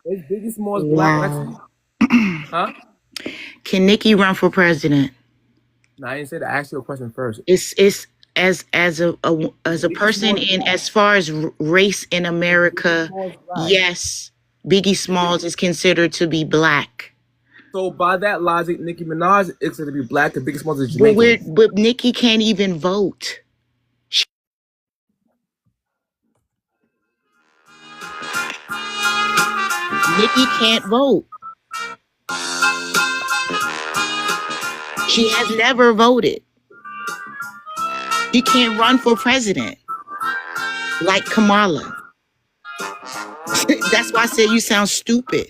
Is Biggie Smalls black, Lexi? Wow. Huh? Can Nicki run for president? No, I didn't say that. I asked you a question first. It's as a Biggie person Smalls in black. as far as race in Is Biggie America, Smalls black? yes, Biggie Smalls is considered to be black. So by that logic, Nicki Minaj is going to be black and Biggie Smalls is But Jamaican. Nicki can't even vote. Nicki can't vote. She has never voted. She can't run for president like Kamala. That's why I said you sound stupid.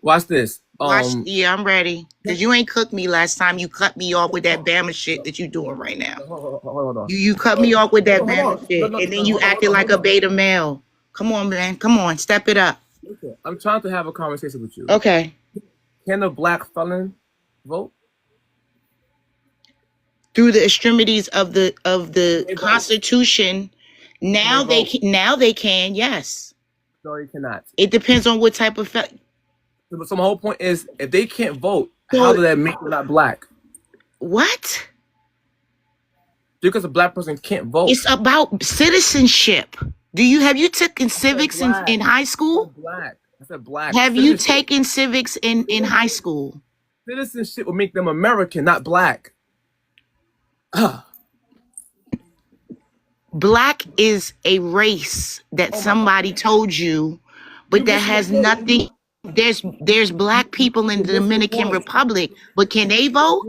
Watch this. Yeah, I'm ready. Cause you ain't cooked me last time. You cut me off with that Bama shit that you doing right now. Hold on. You cut me off with that Hold Bama on. shit, and then you acted like a beta male. Come on, man. Come on, step it up. Listen, I'm trying to have a conversation with you. Okay. Can a black felon vote? Through the extremities of the They vote. Constitution, now They they can. Yes. No, you cannot. It depends on what type of So my whole point is, if they can't vote, how So does that make them not black? what? Because a black person can't vote. It's about citizenship. Have you taken civics in high I school? said black. I said black. Have you Citizenship, taken civics in high school? citizenship will make them American, not black. Ah, Black is a race that oh my God. somebody told you, but You that missing the has point. nothing. There's black people in You the missing the Dominican point. Republic, but can they vote?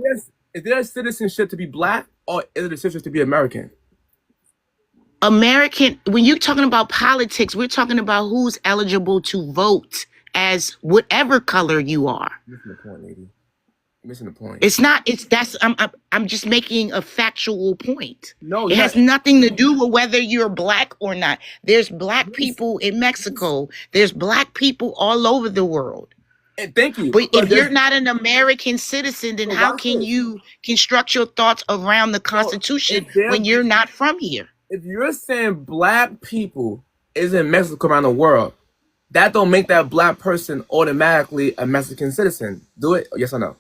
Is there citizenship to be black, or is it a citizenship to be American? American, when you're talking about politics, we're talking about who's eligible to vote as whatever color you are. You're missing the point, lady. You're missing the point. It's not, it's that's I'm just making a factual point. No, It you're has not. nothing to do with whether you're black or not. There's black people in Mexico. There's black people all over the world. And thank you. But But if you're not an American citizen, then so how watch can this. you construct your thoughts around the So Constitution if they're when you're not from here? if you're saying black people is in Mexico around the world, that don't make that black person automatically a Mexican citizen. Do it? Yes or no?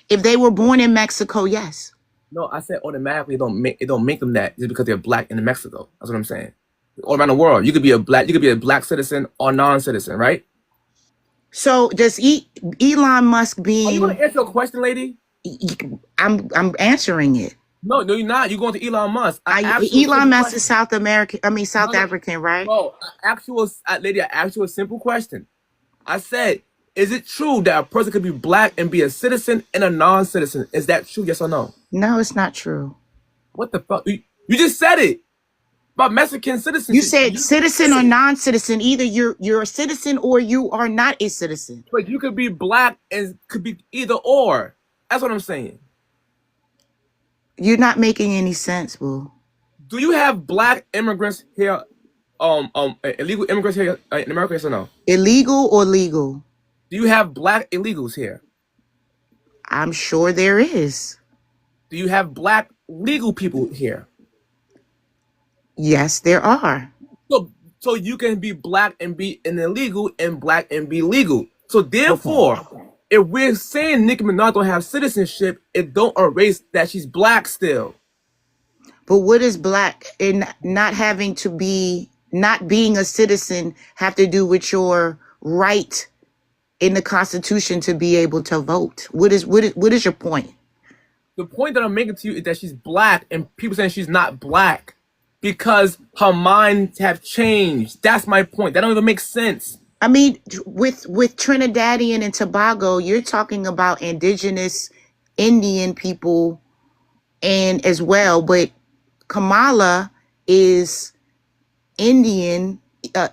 If they were born in Mexico, yes. No, I said automatically it don't make them that just because they're black in Mexico. That's what I'm saying. All around the world, you could be a black citizen or non-citizen, right? So does Elon Musk Are you gonna being? answer a question, lady? I'm answering it. No, you're not. You're going to Elon Musk. I asked you a Elon simple Musk is question. South American. I mean South No, African, right? bro. Lady, I asked you a simple question. I said, is it true that a person could be black and be a citizen and a non-citizen? Is that true? Yes or no? No, it's not true. What the fuck? You just said it about Mexican You citizenship. said citizen or non-citizen. Either you're a citizen or you are not a citizen. But you could be black and could be either or. That's what I'm saying. You're not making any sense, boo. Do you have black immigrants here? Illegal immigrants here in America? Yes or no? Illegal or legal? Do you have black illegals here? I'm sure there is. Do you have black legal people here? Yes, there are. So you can be black and be an illegal and black and be legal. So Okay. therefore, if we're saying Nicki Minaj don't have citizenship, it don't erase that she's black still. But what does black and not being a citizen have to do with your right in the Constitution to be able to vote? What is your point? The point that I'm making to you is that she's black and people saying she's not black because her minds have changed. That's my point. That don't even make sense. I mean, with Trinidadian and Tobago, you're talking about indigenous Indian people and as well, but Kamala is Indian,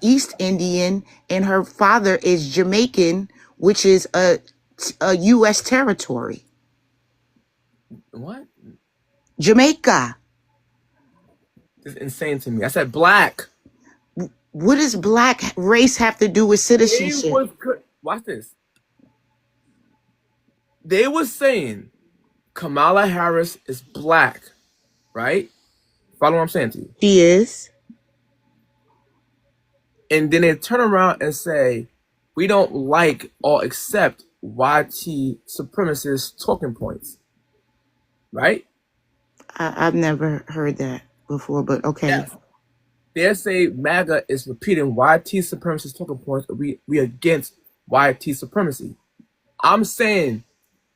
East Indian, and her father is Jamaican, which is a U.S. territory. What? Jamaica. It's insane to me. I said black. What does black race have to do with citizenship? Watch this. They were saying Kamala Harris is black, right? Follow what I'm saying to you? She is. And then they turn around and say, we don't like or accept YT supremacist talking points. Right? I've never heard that before, but okay. Yes. They say MAGA is repeating YT supremacist talking points. We against YT supremacy. I'm saying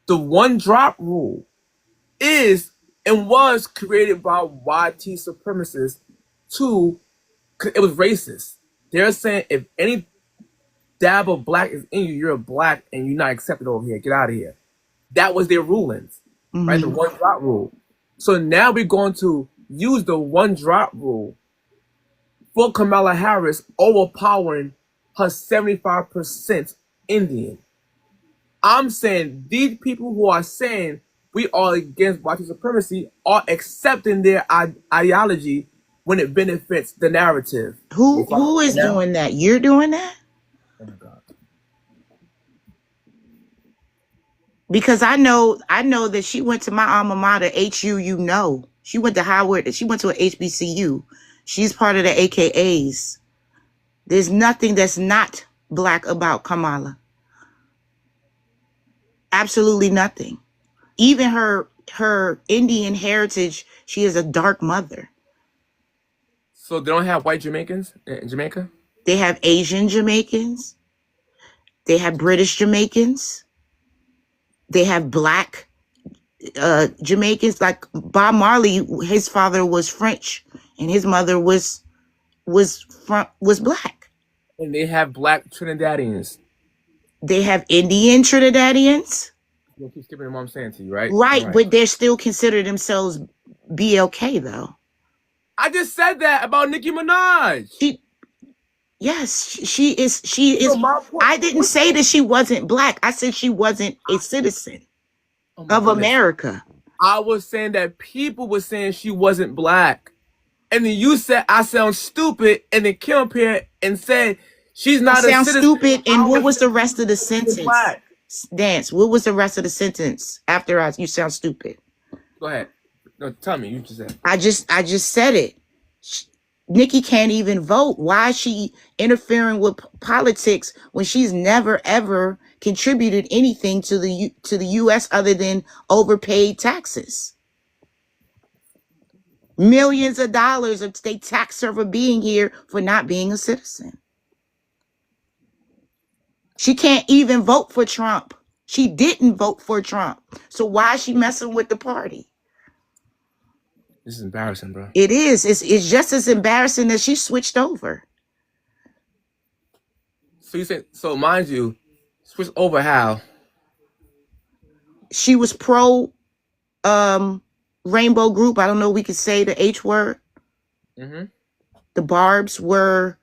the one drop rule is and was created by YT supremacists because it was racist. They're saying if any dab of black is in you, you're a black and you're not accepted over here. Get out of here. That was their rulings, right? The one drop rule. So now we're going to use the one drop rule for Kamala Harris overpowering her 75% Indian. I'm saying these people who are saying we are against white supremacy are accepting their ideology when it benefits the narrative. Who is doing that? You're doing that? Oh my God. Because I know that she went to my alma mater, HU. You know, she went to Howard. She went to a HBCU. She's part of the AKAs. There's nothing that's not black about Kamala. Absolutely nothing. Even her Indian heritage, she is a dark mother. So they don't have white Jamaicans in Jamaica? They have Asian Jamaicans. They have British Jamaicans. They have black Jamaicans. Like Bob Marley, his father was French and his mother was black. And they have black Trinidadians. They have Indian Trinidadians. You keep skipping what I'm saying to you, right? Right, but they're still considered themselves BLK though. I just said that about Nicki Minaj. She is. So I didn't say that she wasn't black. I said she wasn't a citizen of America. I was saying that people were saying she wasn't black. And then you said I sound stupid, and then came up here and said she's not a citizen. Sound stupid, and what was the rest of the sentence? Dance. What was the rest of the sentence after you sound stupid? Go ahead. No, tell me. You just said. I just said it. Nicki can't even vote. Why is she interfering with politics when she's never ever contributed anything to the U.S. other than overpaid taxes? Millions of dollars of state tax her for being here for not being a citizen. She can't even vote for Trump. She didn't vote for Trump. So why is she messing with the party? This is embarrassing, bro. It is. It's just as embarrassing that she switched over. So you said, so mind you, switch over how? She was pro rainbow group. I don't know if we could say the H word. Mm-hmm. The Barbs were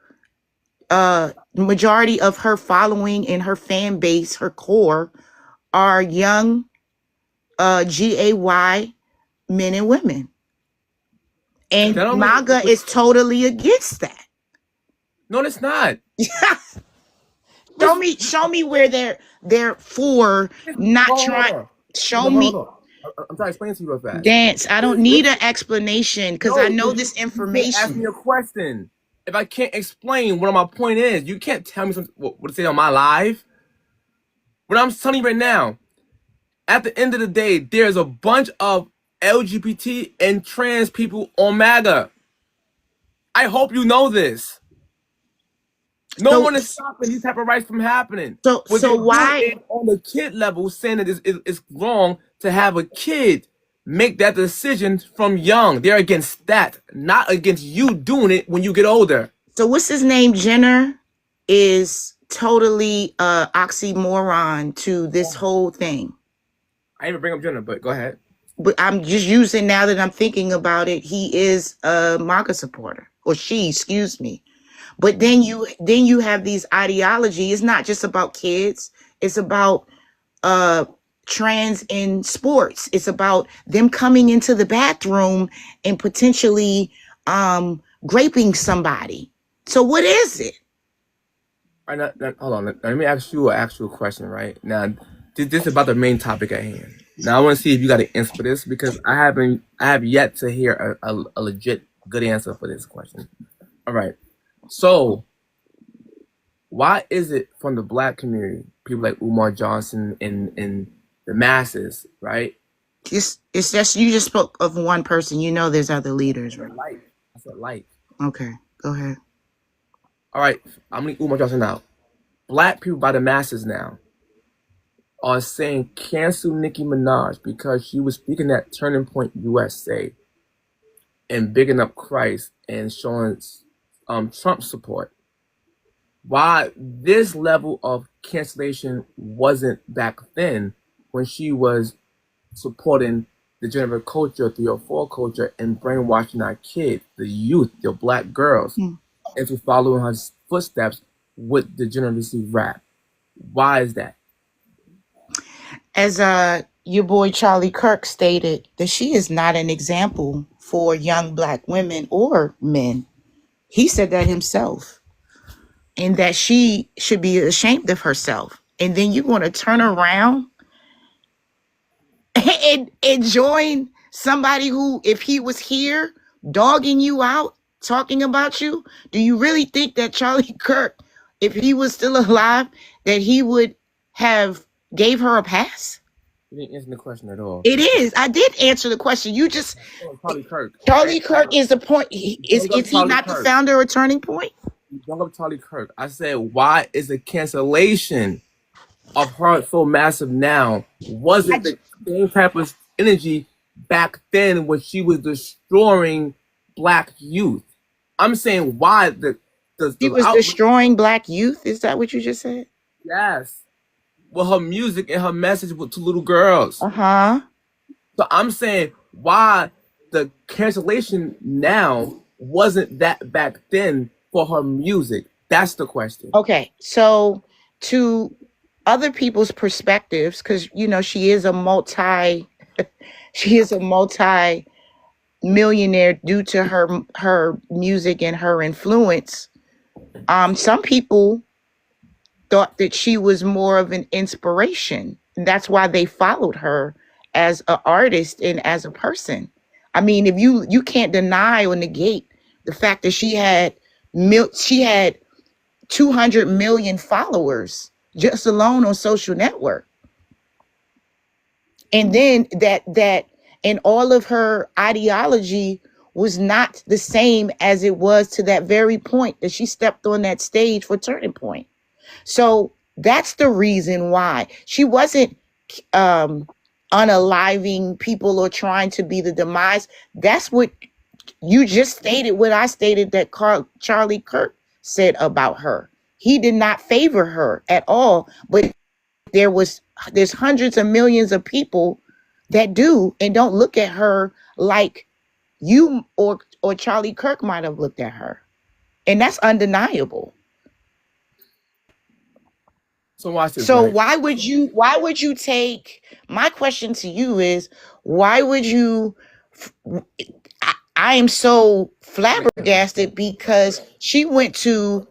the majority of her following and her fan base, her core, are young GAY men and women. And MAGA is totally against that. No, it's not. Show me where they're for not trying. Show me. I'm trying to explain to you real fast. Dance. I don't need an explanation because I know this information. Ask me a question. If I can't explain what my point is, you can't tell me what to say on my live. What I'm telling you right now, at the end of the day, there's a bunch of LGBT and trans people on MAGA. I hope you know this. No one is stopping these type of rights from happening. So why on the kid level saying that it's wrong to have a kid make that decision from young? They're against that, not against you doing it when you get older. So what's his name? Jenner is totally oxymoron to this whole thing. I didn't even bring up Jenner, but go ahead. But I'm just using, now that I'm thinking about it, he is a MAGA supporter, or she, excuse me. But then you have these ideology. It's not just about kids. It's about trans in sports. It's about them coming into the bathroom and potentially raping somebody. So what is it? All right, now, hold on. Let me ask you an actual question, right? Now, this is about the main topic at hand. Now, I want to see if you got an answer for this, because I have yet to hear a legit good answer for this question. All right. So, why is it from the black community, people like Umar Johnson and the masses, right? It's just you just spoke of one person. You know, there's other leaders, right? I said like. Okay, go ahead. All right, I'm gonna Umar Johnson out. Black people by the masses now are saying cancel Nicki Minaj because she was speaking at Turning Point USA and bigging up Christ and showing Trump support. Why this level of cancellation wasn't back then when she was supporting the general culture, 304 culture, and brainwashing our kids, the youth, the black girls, into following her footsteps with the generosity rap. Why is that? As your boy Charlie Kirk stated, that she is not an example for young black women or men. He said that himself, and that she should be ashamed of herself. And then you're going to turn around and join somebody who, if he was here dogging you out, talking about you, do you really think that Charlie Kirk, if he was still alive, that he would have gave her a pass? You didn't answer the question at all. It is. I did answer the question. You just Charlie Kirk. Charlie Kirk is the point. Is he not the founder of Turning Point? You brought up Charlie Kirk. I said, why is the cancellation of her so massive now? Wasn't the same type of energy back then when she was destroying black youth? I'm saying why she was destroying black youth. Is that what you just said? Yes. Well, her music and her message to little girls. Uh-huh. So I'm saying why the cancellation now wasn't that back then for her music. That's the question. Okay. So to other people's perspectives, because you know she is a multi-millionaire due to her music and her influence. Some people thought that she was more of an inspiration. And that's why they followed her as an artist and as a person. I mean, if you can't deny or negate the fact that she had 200 million followers just alone on social network. And then that and all of her ideology was not the same as it was to that very point that she stepped on that stage for Turning Point. So that's the reason why she wasn't unaliving people or trying to be the demise. That's what you just stated, what I stated that Charlie Kirk said about her. He did not favor her at all, but there's hundreds of millions of people that do and don't look at her like you or Charlie Kirk might have looked at her. And that's undeniable. So watch this. So right? why would you take, my question to you is, why would you, I am so flabbergasted because she went from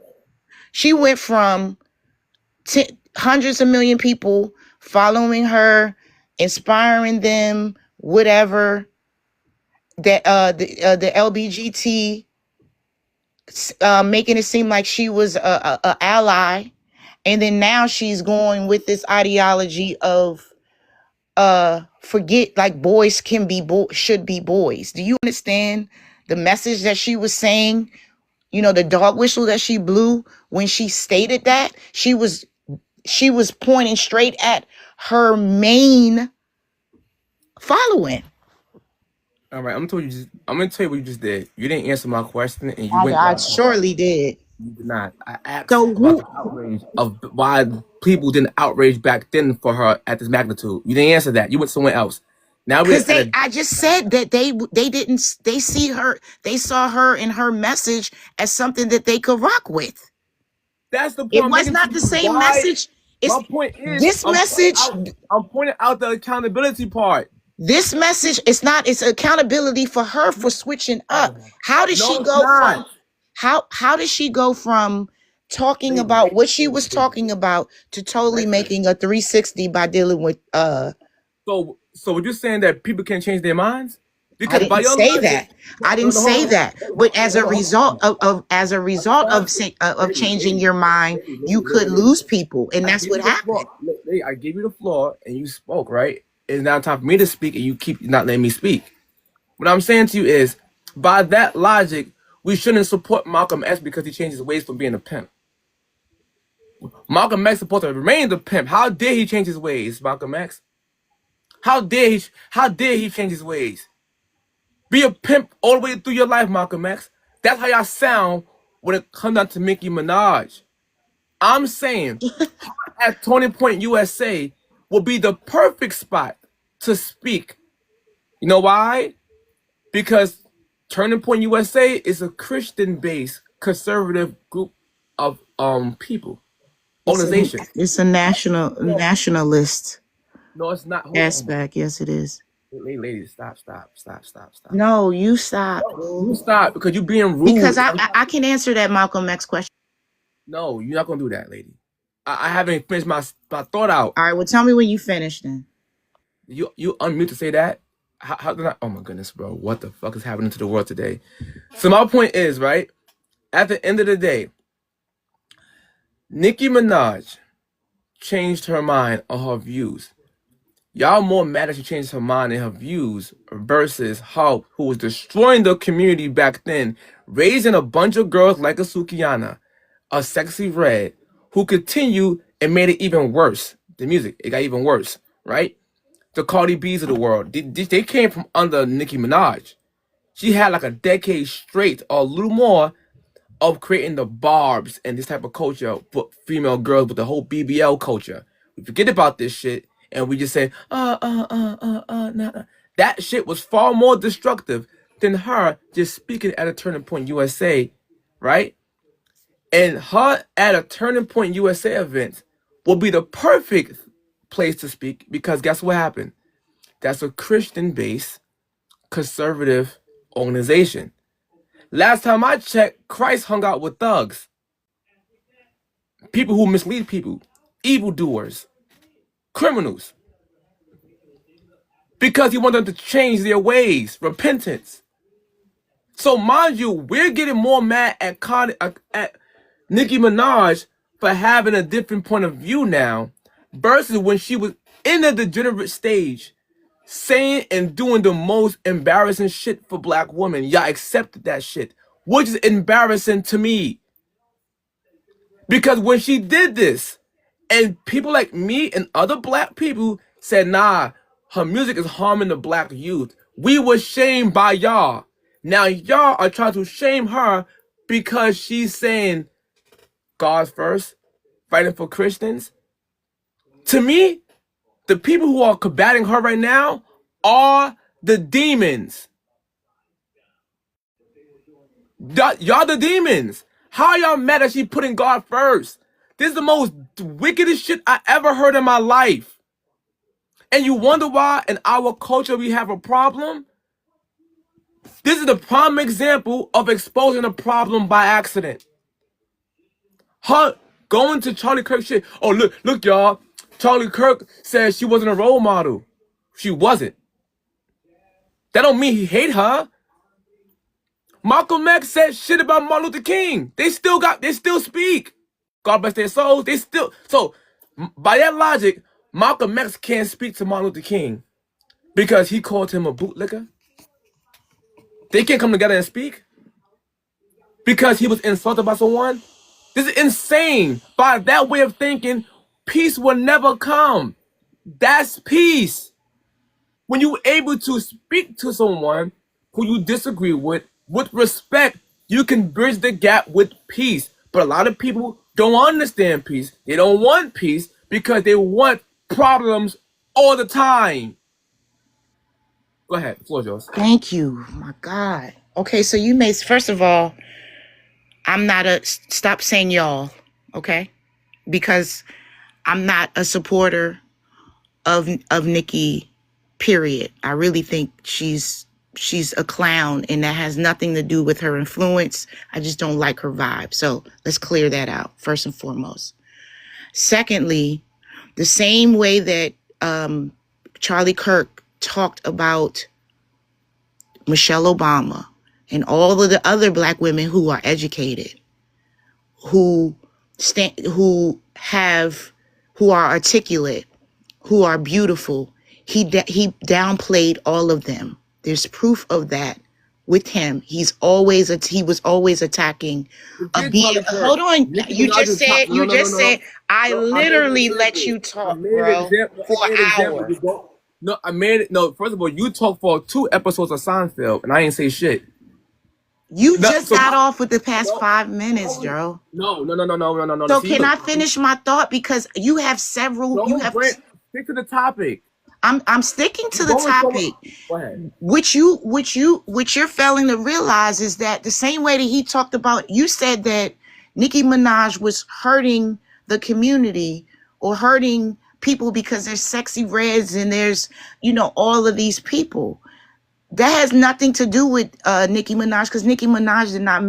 hundreds of million people following her, inspiring them, whatever, that the LBGT, making it seem like she was a ally. And then now she's going with this ideology of forget, like, boys can be should be boys. Do you understand the message that she was saying? You know, the dog whistle that she blew when she stated that? She was pointing straight at her main following. All right, I'm gonna tell you what you just did. You didn't answer my question, and you went. I surely did. You did not. I asked about the outrage of why people didn't outrage back then for her at this magnitude. You didn't answer that. You went somewhere else. Now because I just said that they saw her and her message as something that they could rock with. That's the point. It was not the same message. My point is this message. I'm pointing out the accountability part. This message, it's accountability for her for switching up. How did she go from? How did she go from talking about what she was talking about to totally making a 360 by dealing with So what you're saying that people can't change their minds? I Because by didn't your say logic, that. I didn't no, hold say on, that. But as a hold on, result of changing your mind, you could lose people, and I that's gave what you the floor. happened. I gave you the floor, and you spoke, right? It's now time for me to speak, and you keep not letting me speak. What I'm saying to you is, by that logic, we shouldn't support Malcolm X because he changed his ways from being a pimp. Malcolm X is supposed to remain the pimp. How dare he change his ways, Malcolm X? How dare he? How dare he change his ways? Be a pimp all the way through your life, Malcolm X. That's how y'all sound when it comes down to Nicki Minaj. I'm saying at Tony Point USA will be the perfect spot to speak. You know why? Because Turning Point USA is a Christian-based conservative group of people, organization. It's a nationalist No, it's not. Hold on, aspect. Yes, it is. ladies, stop. No, you stop, You boo. stop because you're being Because rude. I can answer that Malcolm X question. No, you're not gonna do that, lady. I haven't finished my thought out. All right, well, tell me when you finish then. You unmute to say that? How did I? Oh my goodness, bro! What the fuck is happening to the world today? So my point is, right? At the end of the day, Nicki Minaj changed her mind on her views. Y'all more mad that she changed her mind and her views versus Hulk, who was destroying the community back then, raising a bunch of girls like a Sukiana, a Sexy Red, who continued and made it even worse. The music, it got even worse, right? The Cardi B's of the world, they came from under Nicki Minaj. She had like a decade straight or a little more of creating the barbs and this type of culture for female girls with the whole BBL culture. We forget about this shit and we just say, nah. That shit was far more destructive than her just speaking at a Turning Point USA, right? And her at a Turning Point USA event will be the perfect place to speak because guess what happened? That's a Christian-based conservative organization. Last time I checked, Christ hung out with thugs, people who mislead people, evildoers, criminals, because he wanted them to change their ways, repentance. So mind you, we're getting more mad at Nicki Minaj for having a different point of view now versus when she was in the degenerate stage saying and doing the most embarrassing shit for black women. Y'all accepted that shit, which is embarrassing to me. Because when she did this, and people like me and other black people said, nah, her music is harming the black youth, we were shamed by y'all. Now y'all are trying to shame her because she's saying God first, fighting for Christians. To me, the people who are combating her right now are the demons. Y'all the demons. How y'all mad that she putting God first? This is the most wickedest shit I ever heard in my life. And you wonder why in our culture we have a problem? This is the prime example of exposing a problem by accident. Her going to Charlie Kirk shit. Oh, look, y'all. Charlie Kirk said she wasn't a role model. She wasn't. That don't mean he hate her. Malcolm X said shit about Martin Luther King. They still speak. God bless their souls. So by that logic, Malcolm X can't speak to Martin Luther King because he called him a bootlicker. They can't come together and speak because he was insulted by someone. This is insane. By that way of thinking, peace will never come. That's peace. When you're able to speak to someone who you disagree with respect, you can bridge the gap with peace. But a lot of people don't understand peace. They don't want peace because they want problems all the time. Go ahead, the floor is yours. Thank you. My God. Okay, so you made, first of all, I'm not stop saying y'all, okay? Because I'm not a supporter of Nicki, period. I really think she's a clown, and that has nothing to do with her influence. I just don't like her vibe. So let's clear that out, first and foremost. Secondly, the same way that Charlie Kirk talked about Michelle Obama, and all of the other black women who are educated, who who are articulate, who are beautiful. He downplayed all of them. There's proof of that with him. He was always attacking a B. Hold on, Nicki you Minaj just is top. said No, no, no, no, no. I No, I made an literally let example. you I talk, made an bro, example. for I made an an example. hour. You don't. No, I made it. No, first of all, you talked for 2 episodes of Seinfeld, and I ain't say shit. You No, just so got why, off with the past no, 5 minutes, Joe. no, no, no, no, no, no, no, no. So See, can look, I finish my thought? Because you have several, don't Brent, stick to the topic. I'm sticking to You're the going somewhere. topic. Go ahead. What you're failing to realize is that the same way that he talked about, you said that Nicki Minaj was hurting the community or hurting people because there's sexy reds and there's, all of these people. That has nothing to do with Nicki Minaj, because Nicki Minaj did not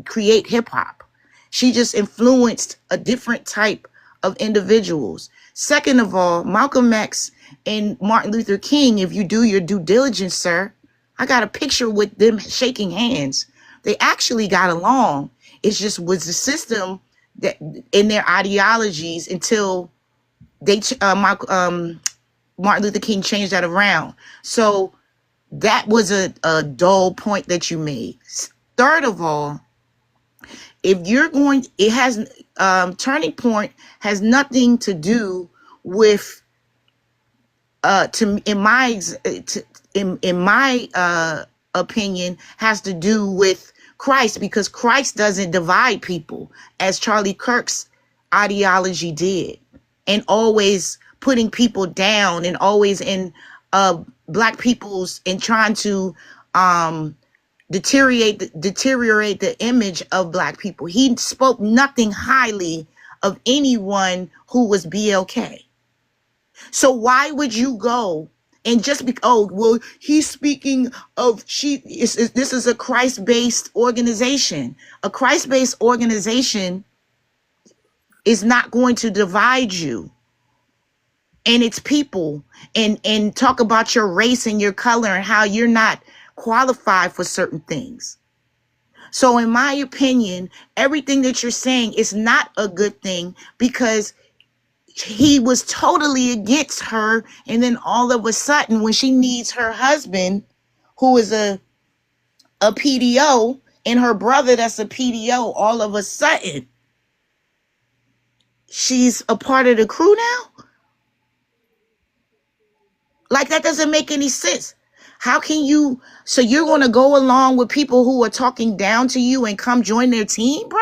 create hip hop. She just influenced a different type of individuals. Second of all, Malcolm X and Martin Luther King, if you do your due diligence, sir, I got a picture with them shaking hands. They actually got along. It just was the system that in their ideologies until Martin Luther King changed that around. So that was a dull point that you made. Third of all, if you're going, it has turning point has nothing to do with in my opinion, has to do with Christ, because Christ doesn't divide people as Charlie Kirk's ideology did, and always putting people down and always in black people's and trying to deteriorate the image of black people. He spoke nothing highly of anyone who was BLK. So why would you go and just be, oh, well, he's speaking of, this is a Christ-based organization. A Christ-based organization is not going to divide you and its people and talk about your race and your color and how you're not qualified for certain things. So in my opinion, everything that you're saying is not a good thing, because he was totally against her, and then all of a sudden when she needs her husband, who is a PDO, and her brother that's a PDO, all of a sudden she's a part of the crew now. Like, that doesn't make any sense. How can you, so you're going to go along with people who are talking down to you and come join their team, bro,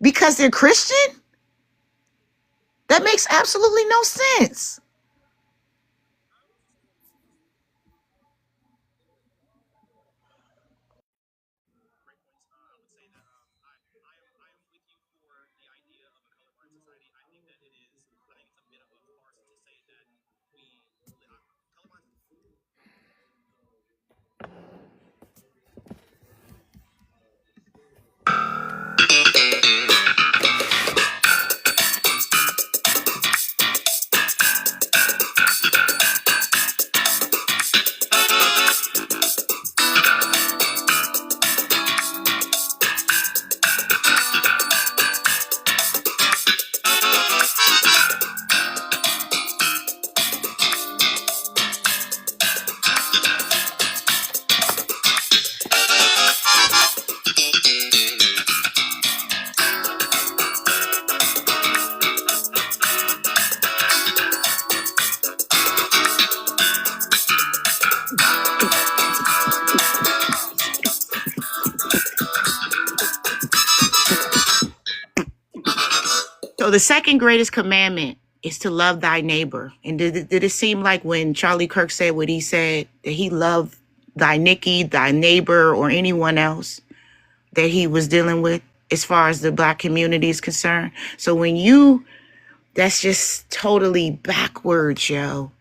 because they're Christian? That makes absolutely no sense. So the second greatest commandment is to love thy neighbor. And did it seem like when Charlie Kirk said what he said, that he loved thy Nicki, thy neighbor, or anyone else that he was dealing with as far as the black community is concerned? So that's just totally backwards, yo.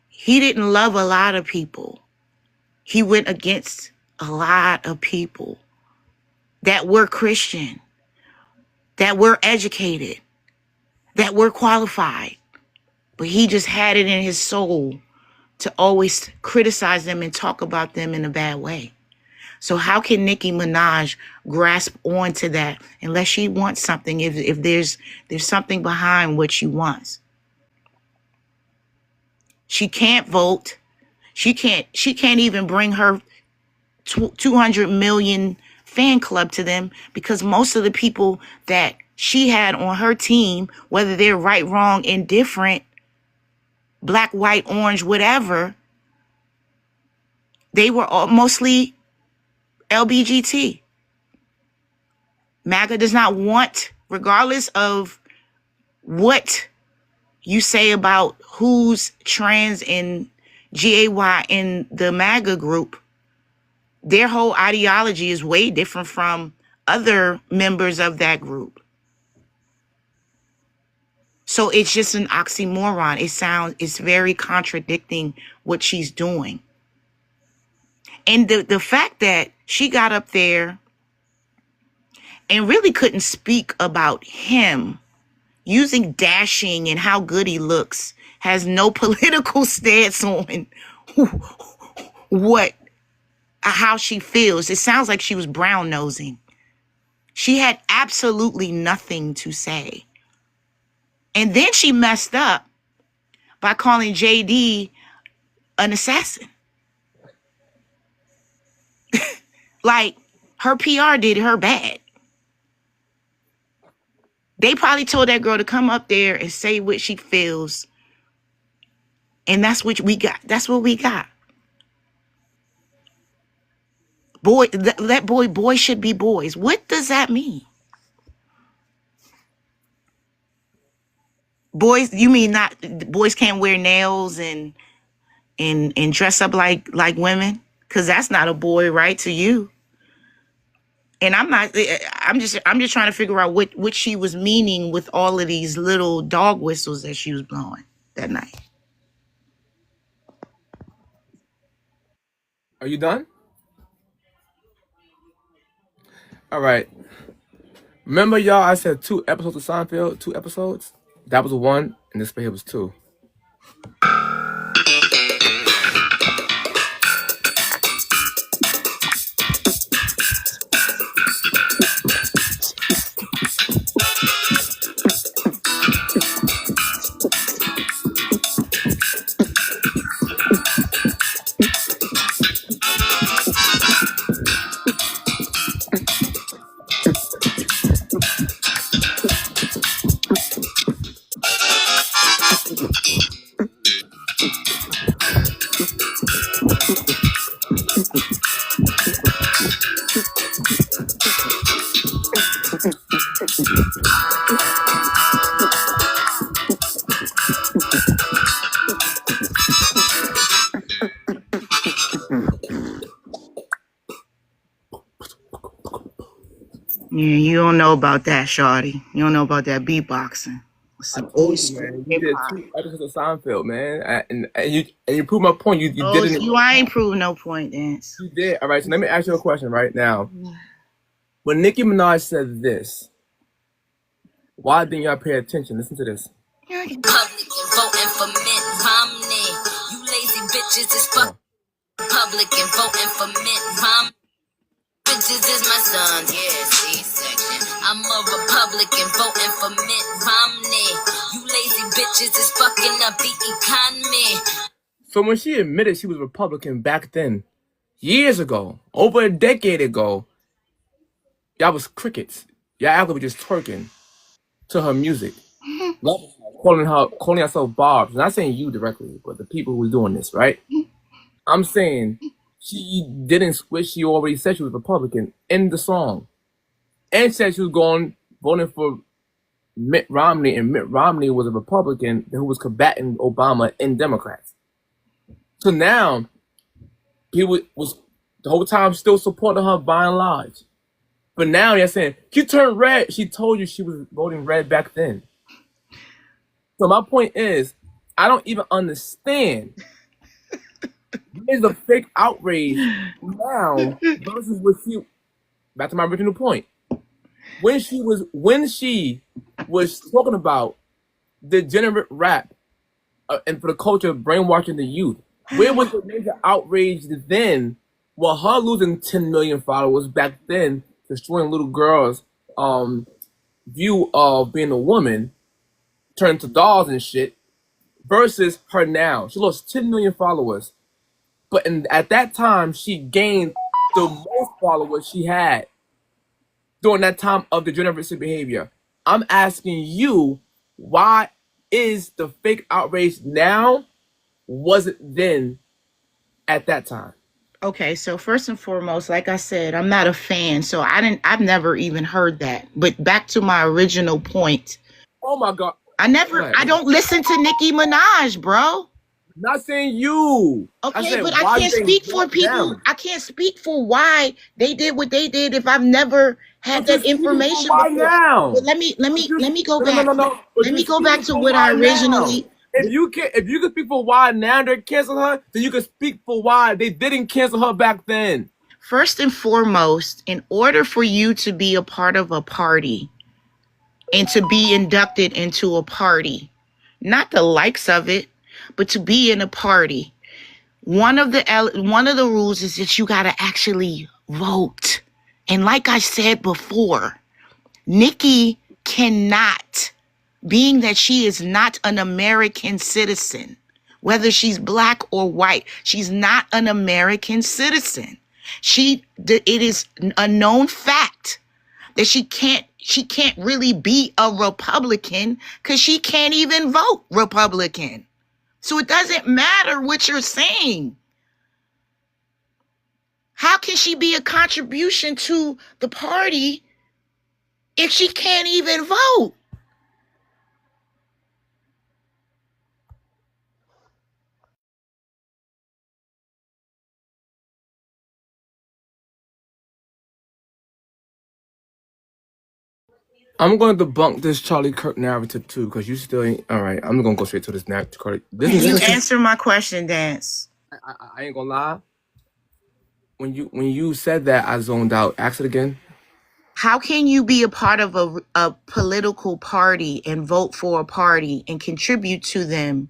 He didn't love a lot of people. He went against a lot of people that were Christian, that were educated, that were qualified. But he just had it in his soul to always criticize them and talk about them in a bad way. So how can Nicki Minaj grasp onto that unless she wants something, if there's something behind what she wants? She can't vote. She can't even bring her 200 million fan club to them, because most of the people that she had on her team, whether they're right, wrong, indifferent, black, white, orange, whatever, they were all mostly LBGT. MAGA does not want, regardless of what you say about who's trans and GAY in the MAGA group, their whole ideology is way different from other members of that group. So it's just an oxymoron. It's very contradicting what she's doing. And the fact that she got up there and really couldn't speak about him, using dashing and how good he looks, has no political stance on how she feels. It sounds like she was brown nosing. She had absolutely nothing to say. And then she messed up by calling JD an assassin. Like, her PR did her bad. They probably told that girl to come up there and say what she feels. And that's what we got. That's what we got. Boy, let boys should be boys. What does that mean? Boys, you mean not boys can't wear nails and dress up like women? Because that's not a boy, right, to you. And I'm just trying to figure out what she was meaning with all of these little dog whistles that she was blowing that night. Are you done? All right. Remember, y'all, I said 2 episodes of Seinfeld, 2 episodes? That was 1, and this right here was 2. Yeah, you don't know about that, shawty. You don't know about that beatboxing. Some old school Man, you hip did hop. 2 episodes of Seinfeld, man. And you proved my point. You Oh, did it. you ain't proving no point, Dance. You did. All right, so let me ask you a question right now. When Nicki Minaj said this, why didn't y'all pay attention? Listen to this. Public and voting for Mitt Romney. You lazy bitches is fuck. Public and voting for Mitt Romney. Bitches is my son, yeah, C-section. I'm a Republican voting for Mitt Romney. You lazy bitches is fucking up the economy. So when she admitted she was Republican back then, years ago, over a decade ago, y'all was crickets. Y'all actually were just twerking to her music. Calling herself Barbs. Not saying you directly, but the people who was doing this, right? I'm saying she didn't switch. She already said she was Republican in the song. And said she was voting for Mitt Romney, and Mitt Romney was a Republican who was combating Obama and Democrats. So now, people was the whole time still supporting her by and large. But now they're saying, you turned red. She told you she was voting red back then. So my point is, I don't even understand. There's a fake outrage now versus what she. Back to my original point. When she was talking about degenerate rap and for the culture of brainwashing the youth, Where was the major outrage then? Well, her losing 10 million followers back then, destroying little girls' view of being a woman, turned to dolls and shit, versus her now. She lost 10 million followers. But at that time, she gained the most followers she had during that time of the degenerative behavior. I'm asking you, why is the fake outrage now wasn't then at that time? Okay, so first and foremost, like I said, I'm not a fan, so I've never even heard that. But back to my original point. Oh my God. I don't listen to Nicki Minaj, bro. Not saying you. Okay, but I can't speak for people. I can't speak for why they did what they did if I've never had that information before. Now? But let me go back. No. Let me go back to what I originally. If you can speak for why now they're canceling her, then you can speak for why they didn't cancel her back then. First and foremost, in order for you to be a part of a party and to be inducted into a party, not the likes of it, but to be in a party, one of the rules is that you got to actually vote. And like I said before, Nicki cannot, being that she is not an American citizen, whether she's black or white, she's not an American citizen. It is a known fact that she can't really be a Republican because she can't even vote Republican. So it doesn't matter what you're saying. How can she be a contribution to the party if she can't even vote? I'm going to debunk this Charlie Kirk narrative too, because you still ain't. All right, I'm going to go straight to this narrative. Can you answer my question, Dance? I ain't gonna lie. When you said that, I zoned out. Ask it again. How can you be a part of a political party and vote for a party and contribute to them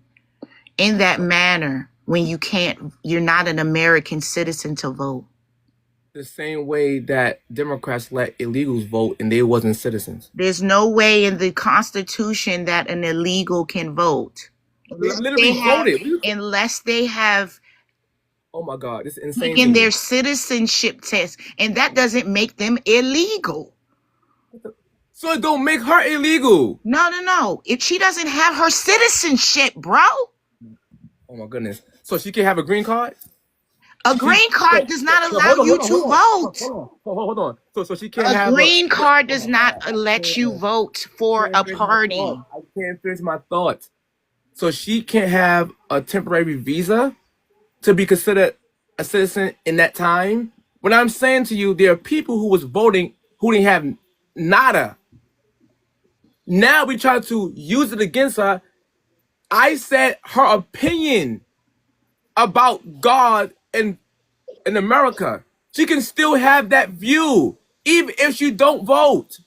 in that manner when you're not an American citizen to vote? The same way that Democrats let illegals vote and they wasn't citizens. There's no way in the Constitution that an illegal can vote. Unless they have oh my God, this is insane. Taking their citizenship test, and that doesn't make them illegal. So it don't make her illegal. No. If she doesn't have her citizenship, bro. Oh my goodness. So she can have a green card? A green card does not allow you to vote. Hold on. So she can't have a green card does not let you vote for a party. I can't finish my thoughts. So she can't have a temporary visa to be considered a citizen in that time? What I'm saying to you, there are people who was voting who didn't have nada. Now we try to use it against her. I said her opinion about God in America. She can still have that view, even if she don't vote.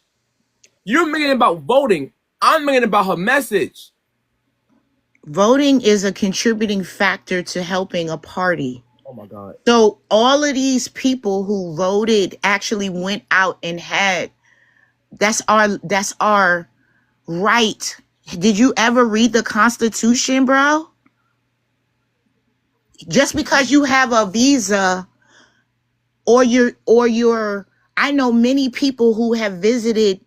You're making it about voting. I'm making it about her message. Voting is a contributing factor to helping a party. Oh my God. So all of these people who voted actually went out and had, that's our right. Did you ever read the Constitution, bro? Just because you have a visa or I know many people who have visited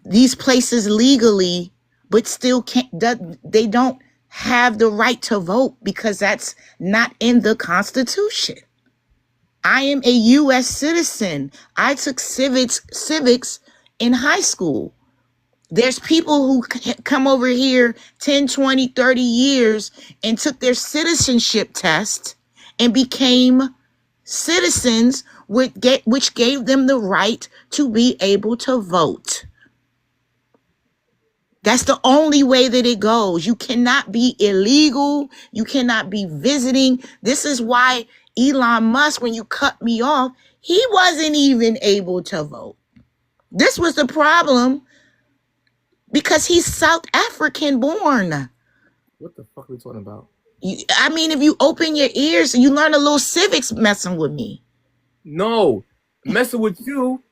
these places legally, but still they don't have the right to vote because that's not in the Constitution. I am a U.S. citizen. I took civics in high school. There's people who come over here 10, 20, 30 years and took their citizenship test and became citizens, which gave them the right to be able to vote. That's the only way that it goes. You cannot be illegal. You cannot be visiting. This is why Elon Musk, when you cut me off, he wasn't even able to vote. This was the problem because he's South African born. What the fuck are we talking about? I mean, if you open your ears, you learn a little civics messing with me. No, messing with you.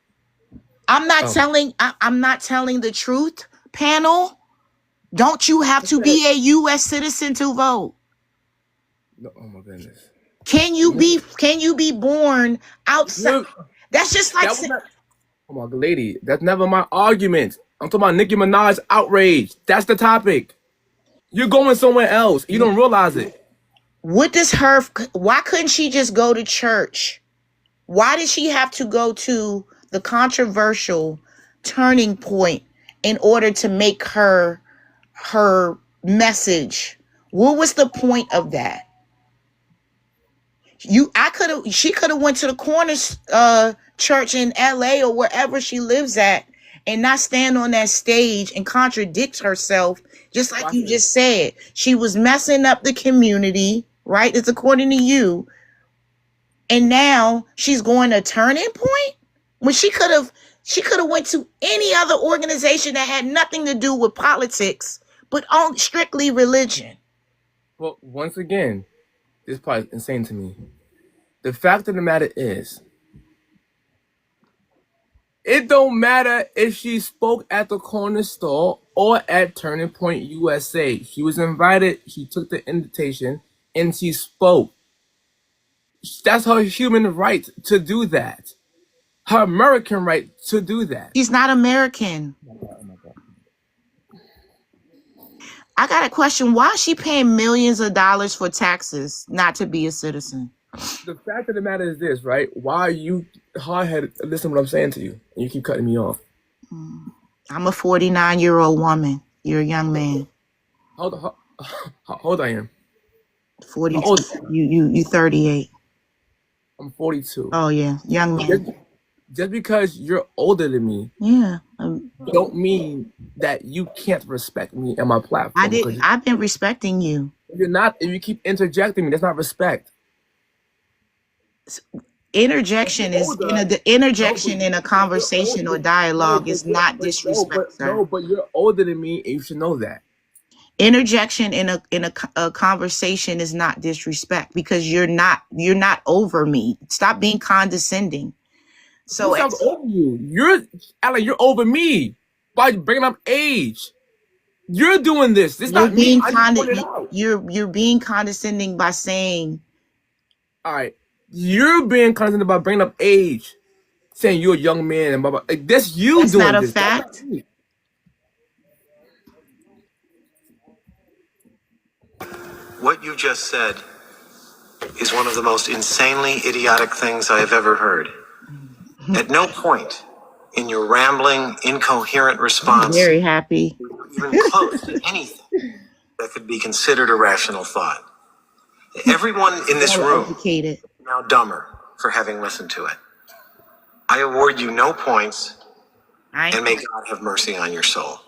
I'm not telling. I'm not telling the truth, panel. Don't you have to be a U.S. citizen to vote? No, oh my goodness. Can you be born outside? That's just like oh my lady, that's never my argument. I'm talking about Nicki Minaj outrage. That's the topic. You're going somewhere else. You don't realize it. What does why couldn't she just go to church? Why did she have to go to the controversial turning point in order to make her message? What was the point of that? She could have went to the corner church in LA or wherever she lives at and not stand on that stage and contradict herself, just like you just said. She was messing up the community, right? It's according to you. And now she's going to turning point when she could have went to any other organization that had nothing to do with politics, but on strictly religion. Well, once again, this part is insane to me. The fact of the matter is, it don't matter if she spoke at the corner store or at Turning Point USA. She was invited, she took the invitation, and she spoke. That's her human right to do that. Her American right to do that. She's not American. I got a question. Why is she paying millions of dollars for taxes not to be a citizen? The fact of the matter is this, right? Why are you hard-headed? Listen to what I'm saying to you, and you keep cutting me off. I'm a 49-year-old woman. You're a young man. How old I am? 42. You 38. I'm 42. Oh yeah, young man. Just because you're older than me, yeah, don't mean that you can't respect me and my platform. I've been respecting you. You're not. If you keep interjecting me, that's not respect. Interjection is the interjection in a conversation or dialogue is not disrespect. No, but you're older than me, and you should know that. Interjection in a conversation is not disrespect because you're not over me. Stop being condescending. So I'm over you. Alan, you're over me by bringing up age. You're doing this. This is not me. You're being condescending by saying. All right, you're being condescending by bringing up age, saying you're a young man and blah blah. That's you that's doing not a this. fact. What you just said is one of the most insanely idiotic things I have ever heard. At no point in your rambling, incoherent response, I'm very happy, even close to anything that could be considered a rational thought. Everyone in this room is now dumber for having listened to it. I award you no points, and may God have mercy on your soul.